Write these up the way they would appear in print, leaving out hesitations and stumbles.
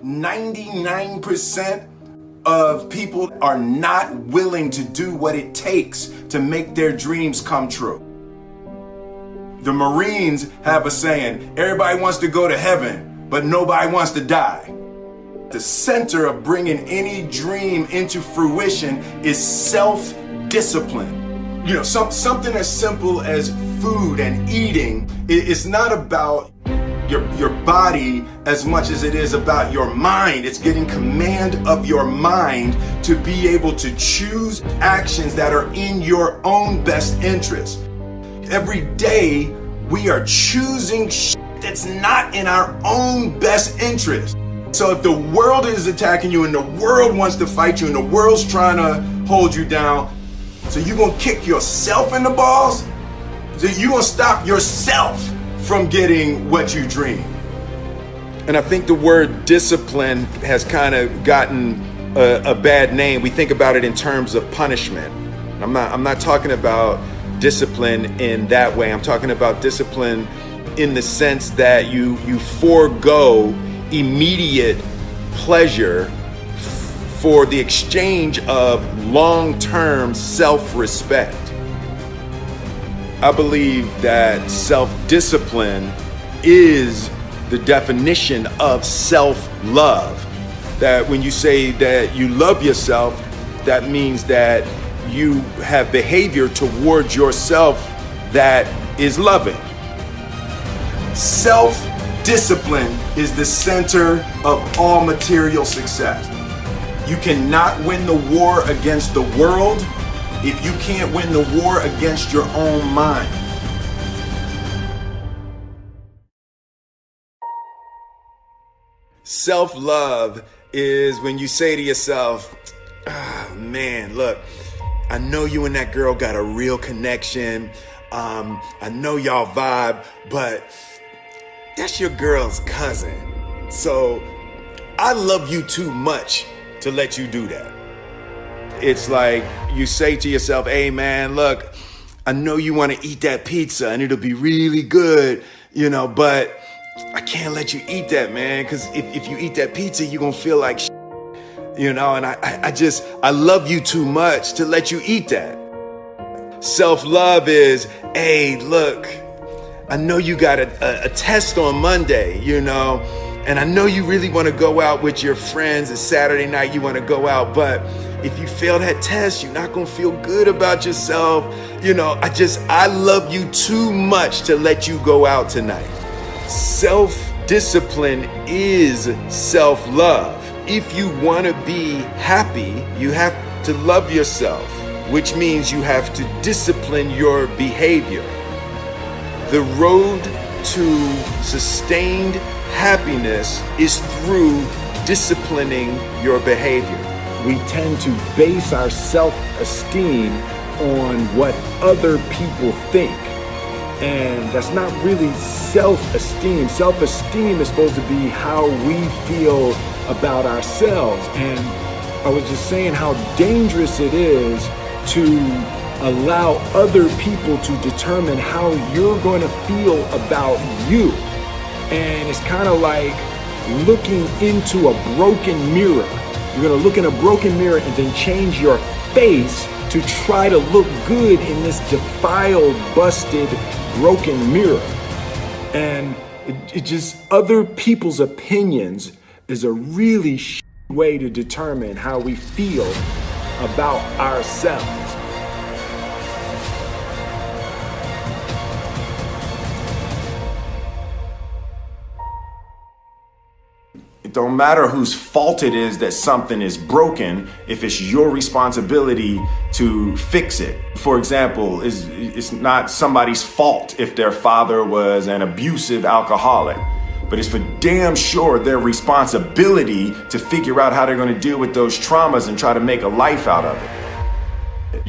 99% of people are not willing to do what it takes to make their dreams come true. The Marines have a saying, everybody wants to go to heaven, but nobody wants to die. The center of bringing any dream into fruition is self-discipline. You know, something as simple as food and eating. It's not about your body as much as it is about your mind. It's getting command of your mind to be able to choose actions that are in your own best interest. Every day we are choosing that's not in our own best interest. So if the world is attacking you and the world wants to fight you and the world's trying to hold you down, so you're gonna kick yourself in the balls? So you're gonna stop yourself from getting what you dream. And I think the word discipline has kind of gotten a bad name. We think about it in terms of punishment. I'm not talking about discipline in that way. I'm talking about discipline in the sense that you forego immediate pleasure for the exchange of long-term self-respect. I believe that self-discipline is the definition of self-love. That when you say that you love yourself, that means that you have behavior towards yourself that is loving. Self-discipline is the center of all material success. You cannot win the war against the world if you can't win the war against your own mind. Self-love is when you say to yourself, oh, man, look, I know you and that girl got a real connection. I know y'all vibe, but that's your girl's cousin. So I love you too much to let you do that. It's like you say to yourself, hey man, look, I know you want to eat that pizza and it'll be really good, you know, but I can't let you eat that, man, because if you eat that pizza, you're going to feel like shit, you know, and I love you too much to let you eat that. Self-love is, hey, look, I know you got a test on Monday, you know, and I know you really want to go out with your friends. It's Saturday night, you want to go out, but if you fail that test, you're not going to feel good about yourself. You know, I love you too much to let you go out tonight. Self-discipline is self-love. If you want to be happy, you have to love yourself, which means you have to discipline your behavior. The road to sustained happiness is through disciplining your behavior. We tend to base our self-esteem on what other people think. And that's not really self-esteem. Self-esteem is supposed to be how we feel about ourselves. And I was just saying how dangerous it is to allow other people to determine how you're going to feel about you. And it's kind of like looking into a broken mirror. You're going to look in a broken mirror and then change your face to try to look good in this defiled, busted, broken mirror. And it just, other people's opinions is a really way to determine how we feel about ourselves. It don't matter whose fault it is that something is broken if it's your responsibility to fix it. For example, it's not somebody's fault if their father was an abusive alcoholic, but it's for damn sure their responsibility to figure out how they're going to deal with those traumas and try to make a life out of it.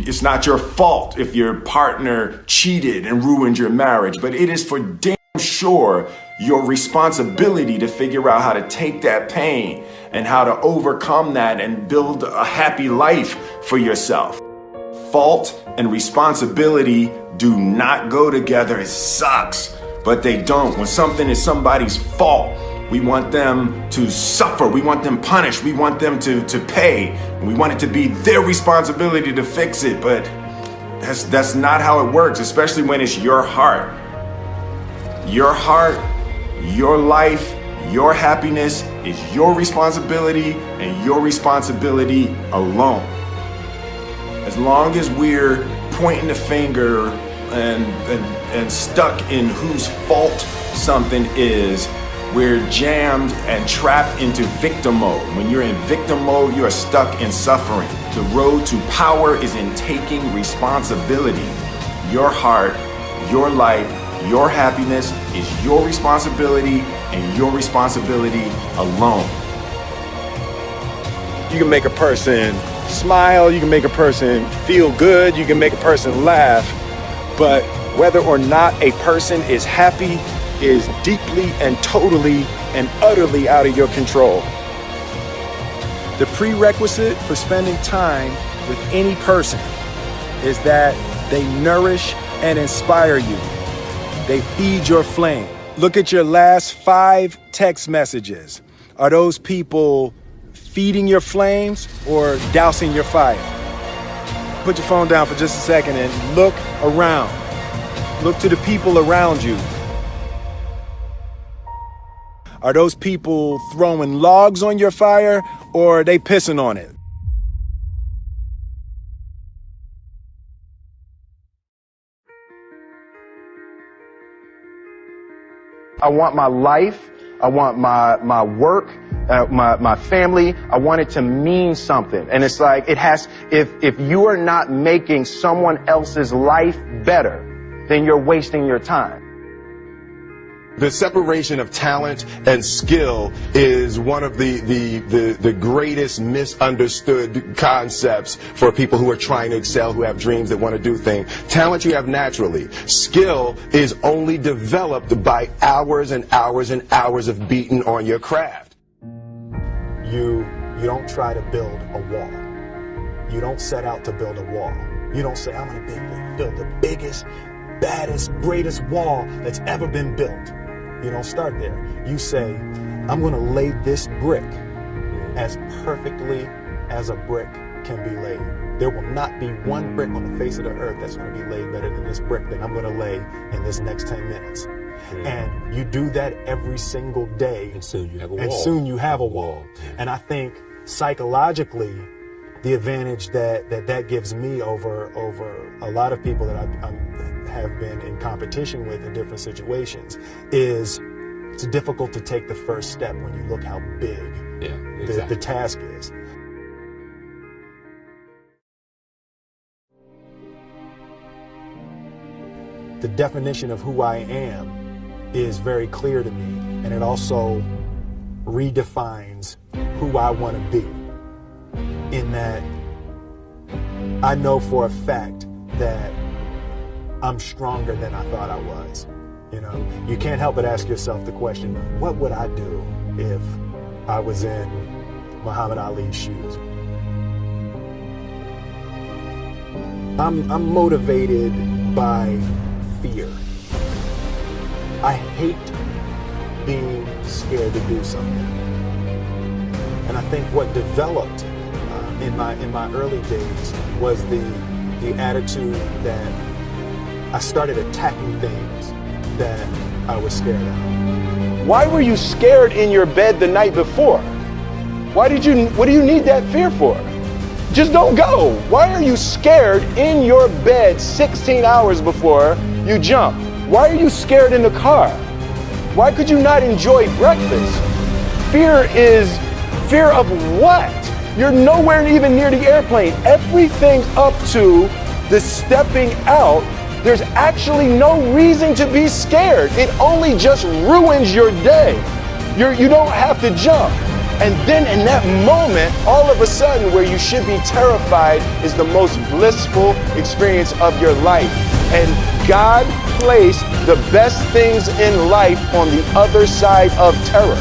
It's not your fault if your partner cheated and ruined your marriage, but it is for damn sure your responsibility to figure out how to take that pain and how to overcome that and build a happy life for yourself. Fault and responsibility do not go together. It sucks, but they don't. When something is somebody's fault, We want them to suffer. We want them punished. We want them to pay. And we want it to be their responsibility to fix it. But that's not how it works, especially when it's your heart. Your heart, your life, your happiness is your responsibility and your responsibility alone. As long as we're pointing the finger and stuck in whose fault something is, we're jammed and trapped into victim mode. When you're in victim mode, you are stuck in suffering. The road to power is in taking responsibility. Your heart, your life, your happiness is your responsibility and your responsibility alone. You can make a person smile, you can make a person feel good, you can make a person laugh, but whether or not a person is happy is deeply and totally and utterly out of your control. The prerequisite for spending time with any person is that they nourish and inspire you. They feed your flame. Look at your last 5 text messages. Are those people feeding your flames or dousing your fire? Put your phone down for just a second and look around. Look to the people around you. Are those people throwing logs on your fire or are they pissing on it? I want my life, I want my work, my family, I want it to mean something. And it's like, if you are not making someone else's life better, then you're wasting your time. The separation of talent and skill is one of the greatest misunderstood concepts for people who are trying to excel, who have dreams that want to do things. Talent you have naturally. Skill is only developed by hours and hours and hours of beating on your craft. You don't try to build a wall. You don't set out to build a wall. You don't say, I'm going to build the biggest, baddest, greatest wall that's ever been built. You don't start there. You say, I'm going to lay this brick as perfectly as a brick can be laid. There will not be one brick on the face of the earth that's going to be laid better than this brick that I'm going to lay in this next 10 minutes. And you do that every single day. And soon you have a wall. And soon you have a wall. And I think psychologically, the advantage that gives me over a lot of people that I have been in competition with in different situations is it's difficult to take the first step when you look how big the task is. The definition of who I am is very clear to me, and it also redefines who I want to be, in that I know for a fact that I'm stronger than I thought I was. You know, you can't help but ask yourself the question, what would I do if I was in Muhammad Ali's shoes? I'm motivated by fear. I hate being scared to do something. And I think what developed in my early days was the attitude that I started attacking things that I was scared of. Why were you scared in your bed the night before? What do you need that fear for? Just don't go. Why are you scared in your bed 16 hours before you jump? Why are you scared in the car? Why could you not enjoy breakfast? Fear is fear of what? You're nowhere even near the airplane. Everything up to the stepping out, there's actually no reason to be scared. It only just ruins your day. You don't have to jump. And then in that moment, all of a sudden, where you should be terrified is the most blissful experience of your life. And God placed the best things in life on the other side of terror.